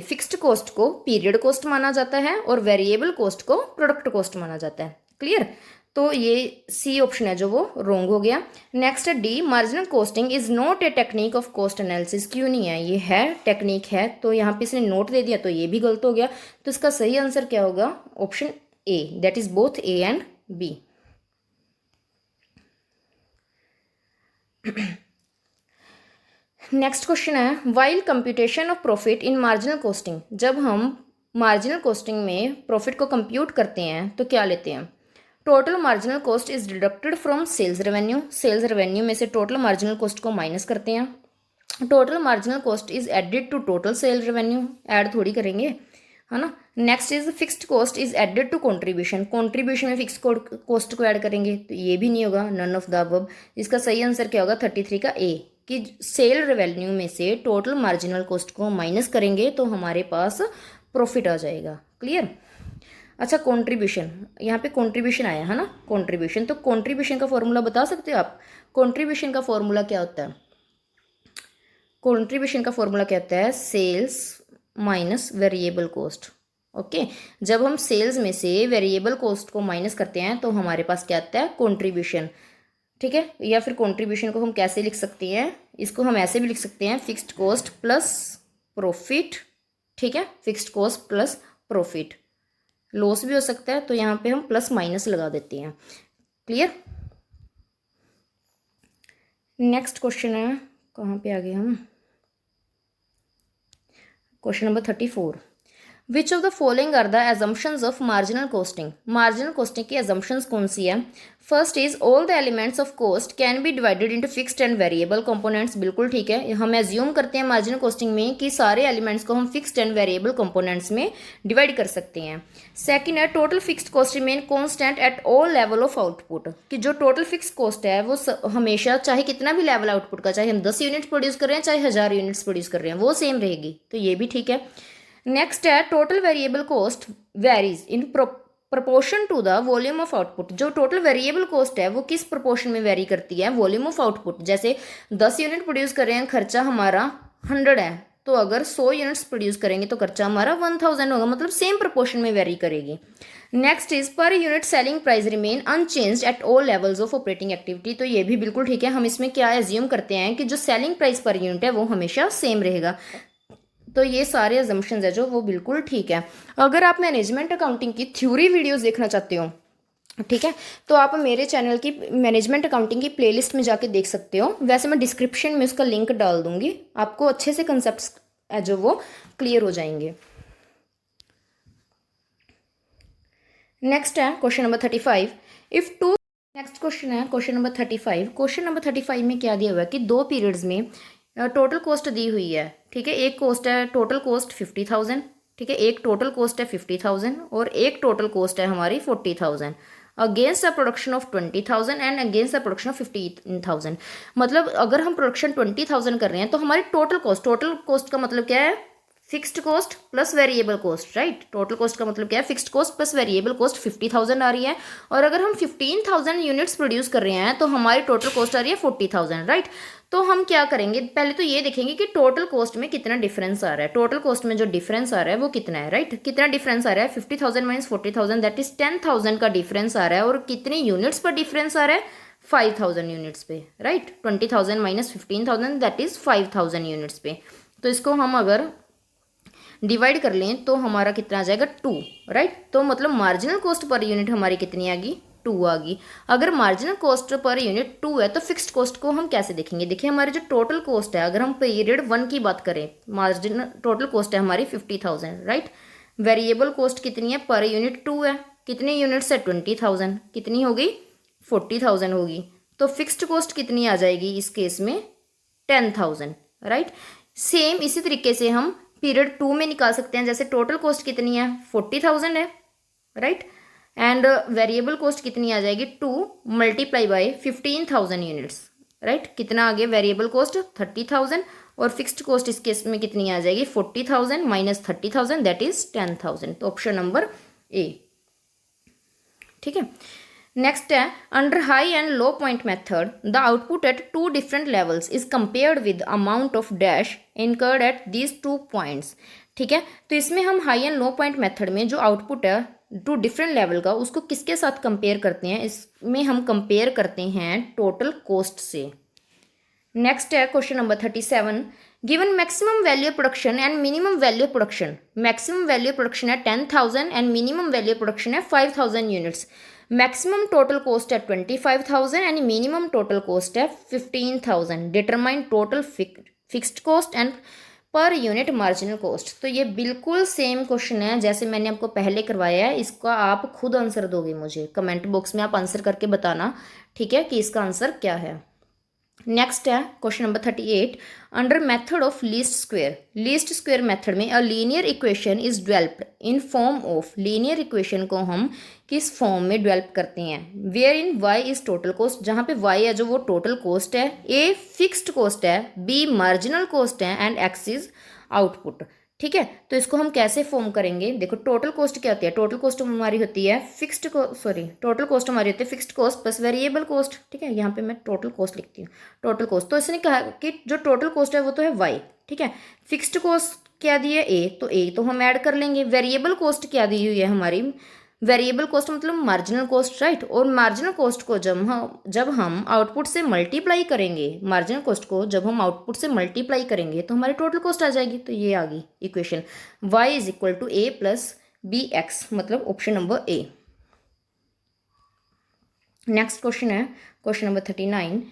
फिक्स्ड कॉस्ट को पीरियड कॉस्ट माना जाता है, और वेरिएबल कॉस्ट को प्रोडक्ट कॉस्ट माना जाता है। क्लियर। तो ये सी ऑप्शन है जो वो रॉन्ग हो गया। नेक्स्ट है D, marginal costing is not a technique of cost analysis. क्यों नहीं है, ये है, टेक्निक है, तो यहाँ पे इसने नोट दे दिया तो ये भी गलत हो गया। तो इसका सही आंसर क्या होगा, option A, that is both A and B. Next question है, while computation of profit in marginal costing. जब हम मार्जिनल कॉस्टिंग में प्रॉफिट को कंप्यूट करते हैं तो क्या लेते हैं, total marginal cost is deducted from sales revenue. Sales revenue में से टोटल मार्जिनल कॉस्ट को माइनस करते हैं। Total marginal cost is added to total sale revenue, add थोड़ी करेंगे, है ना। Next is fixed cost is added to contribution. Contribution में फिक्स कॉस्ट को ऐड करेंगे, तो ये भी नहीं होगा, नन ऑफ द अबव। इसका सही आंसर क्या होगा, 33 का ए, कि सेल रेवेन्यू में से टोटल मार्जिनल कॉस्ट को माइनस करेंगे तो हमारे पास प्रॉफिट आ जाएगा। क्लियर। अच्छा, कंट्रीब्यूशन, यहाँ पे कंट्रीब्यूशन आया है ना, कंट्रीब्यूशन, तो कंट्रीब्यूशन का फॉर्मूला बता सकते हो आप, कंट्रीब्यूशन का फॉर्मूला क्या होता है, कंट्रीब्यूशन का फॉर्मूला क्या होता है, sales minus variable cost. Okay, जब हम सेल्स में से वेरिएबल कॉस्ट को माइनस करते हैं तो हमारे पास क्या आता है, कंट्रीब्यूशन। ठीक है, या फिर कंट्रीब्यूशन को हम कैसे लिख सकते हैं, इसको हम ऐसे भी लिख सकते हैं, फिक्स्ड कॉस्ट प्लस प्रॉफिट। ठीक है, fixed cost plus profit, loss भी हो सकता है, तो यहाँ पे हम प्लस माइनस लगा देते हैं। क्लियर। नेक्स्ट क्वेश्चन है, कहाँ पे आ गए हम, question number 34। Which of the following are the assumptions of marginal costing. Marginal costing की एजम्पशंस कौन सी है। First is all the elements of cost can be divided into fixed and variable components. बिल्कुल ठीक है, हम एज्यूम करते हैं मार्जिनल कॉस्टिंग में कि सारे एलिमेंट्स को हम फिक्स्ड एंड वेरिएबल कंपोनेंट्स में डिवाइड कर सकते हैं। सेकंड है total fixed cost remain constant at all level of output, कि जो टोटल फिक्स कॉस्ट है वो हमेशा, चाहे कितना भी लेवल आउटपुट का, चाहे हम 10 यूनिट्स प्रोड्यूस कर रहे हैं, चाहे 1000 यूनिट्स प्रोड्यूस कर रहे हैं, वो सेम रहेगी, तो ये भी ठीक है। नेक्स्ट है total variable cost varies in proportion to the volume of output. जो टोटल वेरिएबल कॉस्ट है वो किस प्रपोर्शन में वेरी करती है, वॉल्यूम ऑफ आउटपुट। जैसे 10 यूनिट प्रोड्यूस कर रहे हैं, खर्चा हमारा 100 है, तो अगर 100 यूनिट्स प्रोड्यूस करेंगे तो खर्चा हमारा 1000 होगा, मतलब सेम प्रपोर्शन में वेरी करेगी। Next is per unit selling price remain unchanged at all levels of operating activity. तो ये भी बिल्कुल ठीक है, हम इसमें क्या एज्यूम करते हैं कि जो सेलिंग प्राइस पर यूनिट है वो हमेशा सेम रहेगा। तो ये सारे अजम्पशंस है जो वो बिल्कुल ठीक है। अगर आप मैनेजमेंट अकाउंटिंग की थ्योरी वीडियोस देखना चाहते हो, ठीक है, तो आप मेरे चैनल की मैनेजमेंट अकाउंटिंग की प्लेलिस्ट में जाके देख सकते हो। वैसे मैं डिस्क्रिप्शन में उसका लिंक डाल दूंगी, आपको अच्छे से कंसेप्ट्स है जो वो क्लियर हो जाएंगे। नेक्स्ट है question number 35। If two, next question है क्वेश्चन नंबर 35। क्वेश्चन नंबर 35 में क्या दिया हुआ है कि दो पीरियड्स में टोटल कॉस्ट दी हुई है। ठीक है, एक कॉस्ट है टोटल कॉस्ट 50,000, ठीक है, एक टोटल कॉस्ट है 50,000 और एक टोटल कॉस्ट है हमारी 40,000 against the production of 20,000 and against the production of 15,000। मतलब अगर हम प्रोडक्शन 20,000 कर रहे हैं तो हमारी टोटल कॉस्ट का मतलब क्या है, fixed cost plus variable cost, right. Total cost का मतलब क्या है, fixed cost plus variable cost 50,000 आ रही है, और अगर हम 15,000 यूनिट्स प्रोड्यूस कर रहे हैं तो हमारी टोटल कॉस्ट आ रही है 40,000, राइट। तो हम क्या करेंगे, पहले तो ये देखेंगे कि टोटल कॉस्ट में कितना डिफरेंस आ रहा है। टोटल कॉस्ट में जो डिफरेंस आ रहा है वो कितना है, राइट। कितना डिफरेंस आ रहा है, 50,000 माइनस 40,000 दैट इज 10,000 का डिफरेंस आ रहा है, और कितने यूनिट्स पर डिफरेंस आ रहा है, 5,000 यूनिट्स पे, right. 20,000 minus 15,000 that is 5,000 units पे। तो इसको हम अगर डिवाइड कर लें तो हमारा कितना आ जाएगा, 2, राइट। तो मतलब मार्जिनल कॉस्ट पर यूनिट हमारी कितनी आ गई, 2 आ गई। अगर मार्जिनल कॉस्ट पर यूनिट 2 है तो फिक्स्ड कॉस्ट को हम कैसे देखेंगे। देखिए हमारी जो टोटल कॉस्ट है, अगर हम पीरियड 1 की बात करें, मार्जिनल टोटल कॉस्ट है हमारी 50,000, राइट। वेरिएबल कॉस्ट कितनी है पर यूनिट 2 है, कितने यूनिट्स है 20,000, कितनी हो गई 40,000 होगी। तो फिक्स्ड कॉस्ट कितनी आ जाएगी इस केस में 10,000, राइट। सेम इसी तरीके से हम पीरियड 2 में निकाल सकते हैं, जैसे टोटल कॉस्ट कितनी है 40,000 है, राइट। एंड वेरिएबल कॉस्ट कितनी आ जाएगी 2 मल्टीप्लाई बाय 15,000 यूनिट्स, राइट। कितना आ गया वेरिएबल कॉस्ट 30,000 और फिक्स्ड कॉस्ट इस केस में कितनी आ जाएगी 40,000 माइनस 30,000 दैट इज 10,000। तो ऑप्शन नंबर ए, ठीक है। नेक्स्ट है under high and low point method the output at 2 different levels is compared with amount of dash incurred at these 2 points, ठीक है। तो इसमें हम high and low point method में जो आउटपुट है 2 डिफरेंट लेवल का उसको किसके साथ कंपेयर करते हैं, इसमें हम कंपेयर करते हैं टोटल कॉस्ट से। नेक्स्ट है question number 37, given maximum value production and minimum value production, maximum value production है 10,000 एंड मिनिमम वैल्यू प्रोडक्शन है 5,000 यूनिट्स, मैक्सिमम टोटल कॉस्ट है 25,000 एंड मिनिमम टोटल कॉस्ट है 15,000, determine total fixed cost and per unit marginal cost. तो ये बिल्कुल same question है जैसे मैंने आपको पहले करवाया है, इसका आप खुद आंसर दोगे, मुझे कमेंट बॉक्स में आप आंसर करके बताना, ठीक है, कि इसका आंसर क्या है। नेक्स्ट है question number 38, under method of least square method में a linear equation is developed in form of, linear equation को हम किस फॉर्म में डेवलप करते हैं, where in Y is total cost, जहाँ पे वाई है जो वो टोटल कॉस्ट है, ए फिक्स्ड कॉस्ट है, बी मार्जिनल कॉस्ट है एंड एक्स इज आउटपुट, ठीक है। तो इसको हम कैसे फॉर्म करेंगे, देखो टोटल कॉस्ट क्या होती है, टोटल कॉस्ट हमारी होती है टोटल कॉस्ट हमारी होती है fixed cost plus variable cost, ठीक है। यहाँ पे मैं टोटल कॉस्ट लिखती हूँ, टोटल कॉस्ट। तो इसने कहा कि जो टोटल कॉस्ट है वो तो है वाई, ठीक है। फिक्स्ड कॉस्ट क्या दी है ए, तो ए तो हम ऐड कर लेंगे। वेरिएबल कॉस्ट क्या दी हुई है हमारी, वेरिएबल कॉस्ट मतलब मार्जिनल कॉस्ट, राइट। और मार्जिनल कॉस्ट को जब हम आउटपुट से मल्टीप्लाई करेंगे, मार्जिनल कॉस्ट को जब हम आउटपुट से मल्टीप्लाई करेंगे तो हमारी टोटल कॉस्ट आ जाएगी। तो ये आ गई equation, y is equal to A plus B X, मतलब option number A. Next question है question number 39,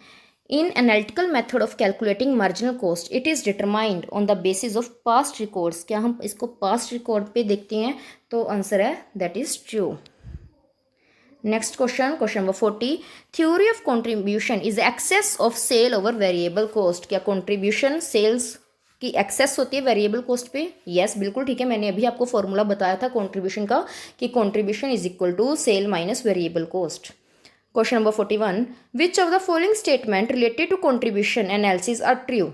in analytical method of calculating marginal cost it is determined on the basis of past records, क्या हम इसको past record पे देखते हैं, तो answer है that is true। Next question number 40, theory of contribution is excess of sale over variable cost, क्या contribution sales की एक्सेस होती है वेरिएबल कॉस्ट पे, यस बिल्कुल ठीक है। मैंने अभी आपको फॉर्मूला बताया था कंट्रीब्यूशन का कि contribution is equal to sale minus variable cost. Question number 41, which of the following statement related to contribution analysis are true,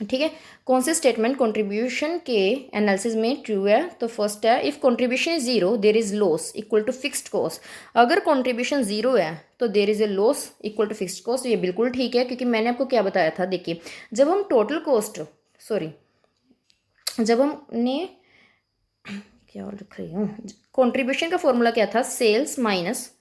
ठीक है। कौन से स्टेटमेंट कंट्रीब्यूशन के एनालिसिस में ट्रू है, तो फर्स्ट है if contribution is 0 there is loss equal to fixed cost, अगर कंट्रीब्यूशन 0 है तो there is a loss equal to fixed cost. ये बिल्कुल ठीक है क्योंकि मैंने आपको क्या बताया था, देखिए जब हम टोटल कॉस्ट जब हमने क्या लिख रही हूँ, कंट्रीब्यूशन का फॉर्मूला क्या था, सेल्स माइनस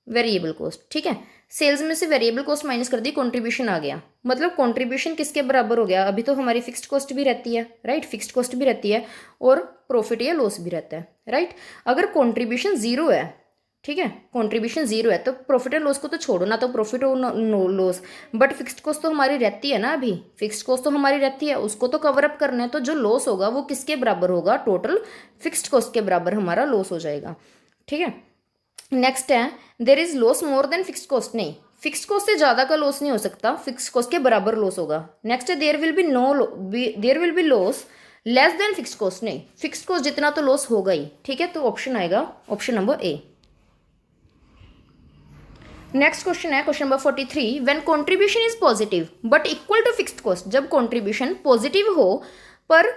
वेरिएबल कॉस्ट, ठीक है। सेल्स में से वेरिएबल कॉस्ट माइनस कर दी, कंट्रीब्यूशन आ गया, मतलब कंट्रीब्यूशन किसके बराबर हो गया, अभी तो हमारी फिक्स्ड कॉस्ट भी रहती है, राइट, फिक्स्ड कॉस्ट भी रहती है और प्रॉफिट या लॉस भी रहता है, राइट। अगर कंट्रीब्यूशन 0 है, ठीक है, कंट्रीब्यूशन 0 है तो प्रॉफिट और लॉस को तो छोड़ो ना, तो प्रॉफिट हो no loss, but fixed cost तो हमारी रहती है ना, अभी फिक्स्ड कॉस्ट तो हमारी रहती है, उसको तो कवर अप करना है। तो जो लॉस होगा वो किसके बराबर होगा, टोटल फिक्स्ड कॉस्ट के बराबर हमारा लॉस हो जाएगा, ठीक है। नेक्स्ट है there is loss more than fixed cost, नहीं फिक्स्ड कॉस्ट से ज़्यादा का लॉस नहीं हो सकता, फिक्स्ड कॉस्ट के बराबर लॉस होगा। नेक्स्ट है there will be loss less than fixed cost, नहीं फिक्स्ड कॉस्ट जितना तो लॉस होगा ही, ठीक है। तो ऑप्शन आएगा option number A. Next question है question number 43, when contribution is positive but equal to fixed cost, जब कंट्रीब्यूशन पॉजिटिव हो पर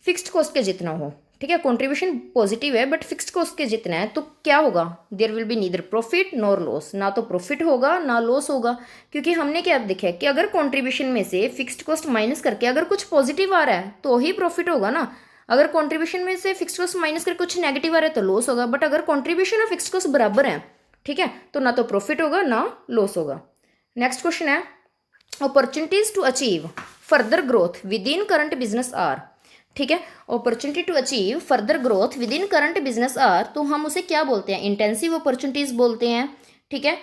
फिक्स्ड कॉस्ट के जितना हो, ठीक है, कंट्रीब्यूशन पॉजिटिव है बट फिक्स्ड कॉस्ट के जितना है, तो क्या होगा, there will be neither profit nor loss, ना तो प्रॉफिट होगा ना लॉस होगा, क्योंकि हमने क्या देखा है कि अगर कंट्रीब्यूशन में से फिक्स्ड कॉस्ट माइनस करके अगर कुछ पॉजिटिव आ रहा है तो ही प्रॉफिट होगा ना, अगर कंट्रीब्यूशन में से फिक्स्ड कॉस्ट माइनस करके कुछ नेगेटिव आ रहा है तो लॉस होगा, बट अगर कंट्रीब्यूशन और फिक्स्ड कॉस्ट बराबर है, ठीक है, तो ना तो प्रॉफिट होगा ना लॉस होगा। नेक्स्ट क्वेश्चन है opportunities to achieve further growth within current business are, ठीक है, opportunity to achieve further growth within current business are, तो हम उसे क्या बोलते हैं, इंटेंसिव अपॉर्चुनिटीज बोलते हैं, ठीक है,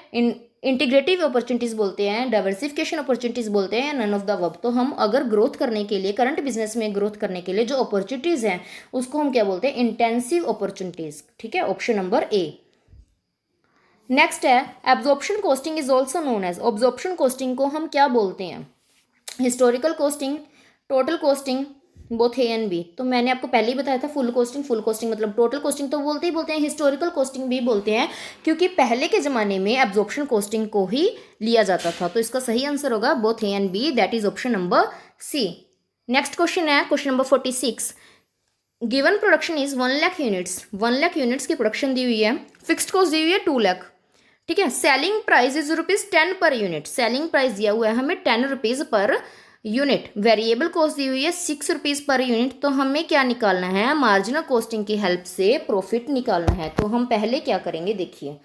इंटीग्रेटिव अपॉर्चुनिटीज़ बोलते हैं, डाइवर्सिफिकेशन अपॉर्चुनिटीज़ बोलते हैं, नन ऑफ द अबव। तो हम अगर ग्रोथ करने के लिए, करंट बिजनेस में ग्रोथ करने के लिए जो अपॉर्चुनिटीज़ हैं उसको हम क्या बोलते हैं, इंटेंसिव अपॉर्चुनिटीज़। ठीक है, ऑप्शन नंबर ए। नेक्स्ट है absorption costing is also known as. Absorption costing को हम क्या बोलते हैं, historical costing, total costing, both A and B. तो मैंने आपको पहले ही बताया था फुल कॉस्टिंग, फुल कॉस्टिंग मतलब टोटल कॉस्टिंग तो बोलते ही बोलते हैं, हिस्टोरिकल कॉस्टिंग भी बोलते हैं, क्योंकि पहले के ज़माने में एब्जॉर्प्शन कॉस्टिंग को ही लिया जाता था। तो इसका सही आंसर होगा both A and B, that is option number C. Next question है question number 46। Given production is 1 lakh units, 1 lakh units की प्रोडक्शन दी हुई है, फिक्स्ड कॉस्ट दी हुई है 2 लाख। ठीक है, selling price is ₹10 per unit, selling price दिया हुआ है हमें ₹10 पर यूनिट, वेरिएबल कॉस्ट दी हुई है ₹6 पर यूनिट। तो हमें क्या निकालना है, मार्जिनल कॉस्टिंग की हेल्प से प्रॉफिट निकालना है। तो हम पहले क्या करेंगे, देखिए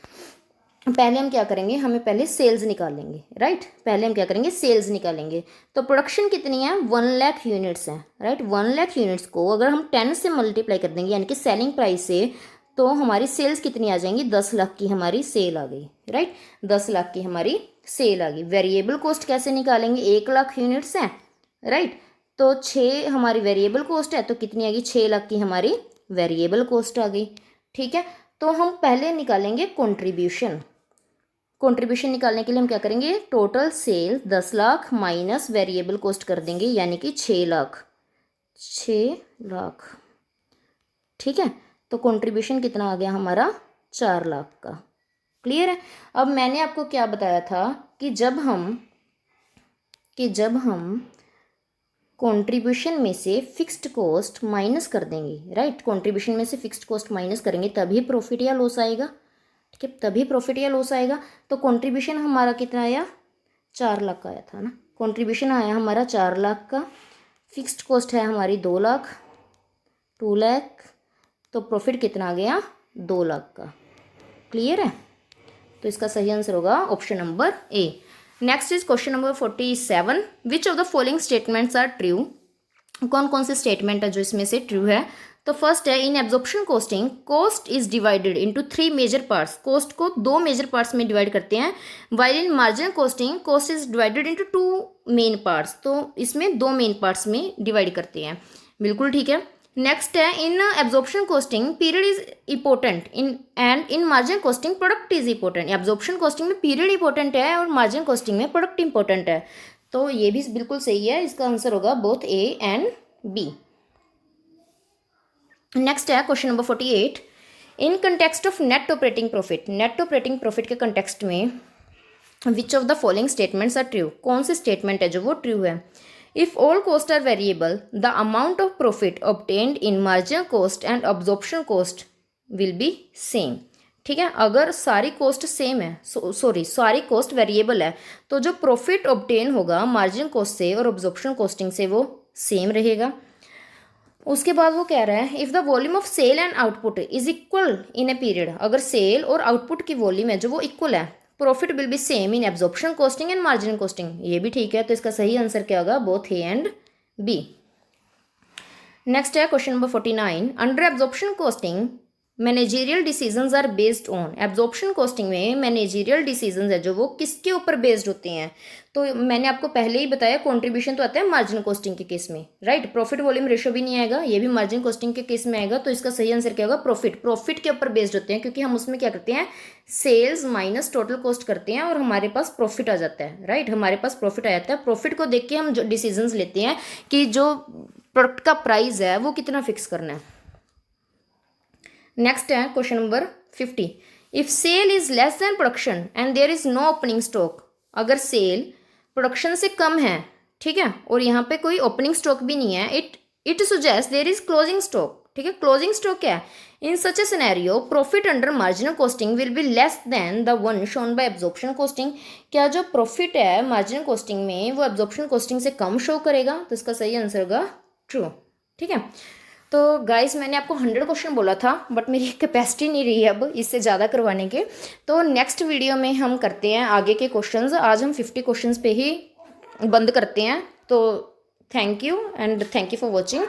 पहले हम क्या करेंगे, हमें पहले सेल्स निकालेंगे, राइट। पहले हम क्या करेंगे, सेल्स निकालेंगे। तो प्रोडक्शन कितनी है, 1 लाख यूनिट्स है, राइट। 1 लाख यूनिट्स को अगर हम 10 से मल्टीप्लाई कर देंगे यानी कि सेलिंग प्राइस से, तो हमारी सेल्स कितनी आ जाएंगी, 10 लाख की हमारी सेल आ गई, राइट। 10 लाख की हमारी सेल आ गई। वेरिएबल कॉस्ट कैसे निकालेंगे, 1 लाख यूनिट्स हैं, राइट। तो 6 हमारी वेरिएबल कॉस्ट है, तो कितनी आ गई, 6 लाख की हमारी वेरिएबल कॉस्ट आ गई। ठीक है, तो हम पहले निकालेंगे कॉन्ट्रीब्यूशन। कॉन्ट्रीब्यूशन निकालने के लिए हम क्या करेंगे, total sale 10 lakh minus variable cost कर देंगे यानी कि 6 लाख, 6 लाख। ठीक है, तो कंट्रीब्यूशन कितना आ गया हमारा, 4 लाख का। क्लियर है। अब मैंने आपको क्या बताया था कि जब हम कंट्रीब्यूशन में से फिक्स्ड कॉस्ट माइनस कर देंगे, राइट, कंट्रीब्यूशन में से फिक्स्ड कॉस्ट माइनस करेंगे तभी प्रॉफिट या लॉस आएगा। ठीक है, तभी प्रॉफिट या लॉस आएगा। तो कंट्रीब्यूशन हमारा कितना आया, 4 लाख का आया था ना। कंट्रीब्यूशन आया हमारा 4 लाख का, फिक्स्ड कॉस्ट है हमारी 2 लाख, 2 लाख, तो प्रॉफिट कितना आ गया, 2 लाख का। क्लियर है, तो इसका सही आंसर होगा option number A. Next is question number 47। Which of the following statements are true. कौन कौन से स्टेटमेंट है जो इसमें से ट्रू है। तो फर्स्ट है, in absorption costing cost is divided into 3 major parts. Cost को 2 मेजर पार्ट्स में डिवाइड करते हैं। While in marginal costing cost is divided into 2 main parts. तो इसमें 2 मेन पार्ट्स में डिवाइड करते हैं, बिल्कुल ठीक है। नेक्स्ट है, in absorption costing period is important in marginal costing product is important. Absorption costing में पीरियड इंपॉर्टेंट है और मार्जिनल कॉस्टिंग में प्रोडक्ट इंपॉर्टेंट है। तो ये भी बिल्कुल सही है, इसका आंसर होगा both A and B. Next है question number 48। In context of net operating profit, net operating profit के कंटेक्स्ट में which of the following statements are true. कौन से स्टेटमेंट है जो वो ट्रू है। If all cost are variable the amount of profit obtained in marginal cost and absorption cost will be same. ठीक है, अगर सारी कॉस्ट सेम है, सारी कॉस्ट वेरिएबल है, तो जो प्रॉफिट ऑब्टेन होगा मार्जिनल कॉस्ट से और अब्जॉर्प्शन कॉस्टिंग से वो सेम रहेगा। उसके बाद वो कह रहा है, if the volume of sale and output is equal in a period, अगर सेल और आउटपुट की वॉल्यूम है जो वो इक्वल है, profit will be same in absorption costing and marginal costing. ये भी ठीक है, तो इसका सही आंसर क्या होगा, both A and B. Next है question number 49। Under absorption costing managerial decisions are based on. Absorption costing में मैनेजेरियल डिसीजंस है जो वो किसके ऊपर बेस्ड होते हैं। तो मैंने आपको पहले ही बताया कंट्रीब्यूशन तो आता है मार्जिनल कॉस्टिंग के केस में, राइट। प्रॉफिट वॉल्यूम रेशियो भी नहीं आएगा, ये भी मार्जिनल कॉस्टिंग के केस में आएगा। तो इसका सही आंसर क्या होगा, प्रॉफिट के ऊपर बेस्ड होते हैं, क्योंकि हम उसमें क्या करते हैं, सेल्स माइनस टोटल कॉस्ट करते हैं और हमारे पास प्रॉफिट आ जाता है, राइट। हमारे पास प्रॉफिट आ जाता है, प्रॉफिट को देख के हम जो डिसीजंस लेते हैं कि जो प्रोडक्ट का प्राइस है वो कितना फिक्स करना है। नेक्स्ट है question number 50। If sale is less than production and there is no opening stock, अगर सेल प्रोडक्शन से कम है, ठीक है, और यहाँ पे कोई ओपनिंग स्टॉक भी नहीं है, it suggest there is closing stock. ठीक है, क्लोजिंग स्टॉक क्या है, in such a scenario profit under marginal costing will be less than the one shown by absorption costing. क्या जो प्रॉफिट है मार्जिनल कॉस्टिंग में वो एब्जॉर्प्शन कॉस्टिंग से कम शो करेगा। तो इसका सही आंसर होगा ट्रू। ठीक है, तो गाइस मैंने आपको 100 क्वेश्चन बोला था, बट मेरी कैपेसिटी नहीं रही है अब इससे ज़्यादा करवाने के। तो नेक्स्ट वीडियो में हम करते हैं आगे के क्वेश्चंस। आज हम 50 क्वेश्चंस पे ही बंद करते हैं। तो thank you and thank you for watching.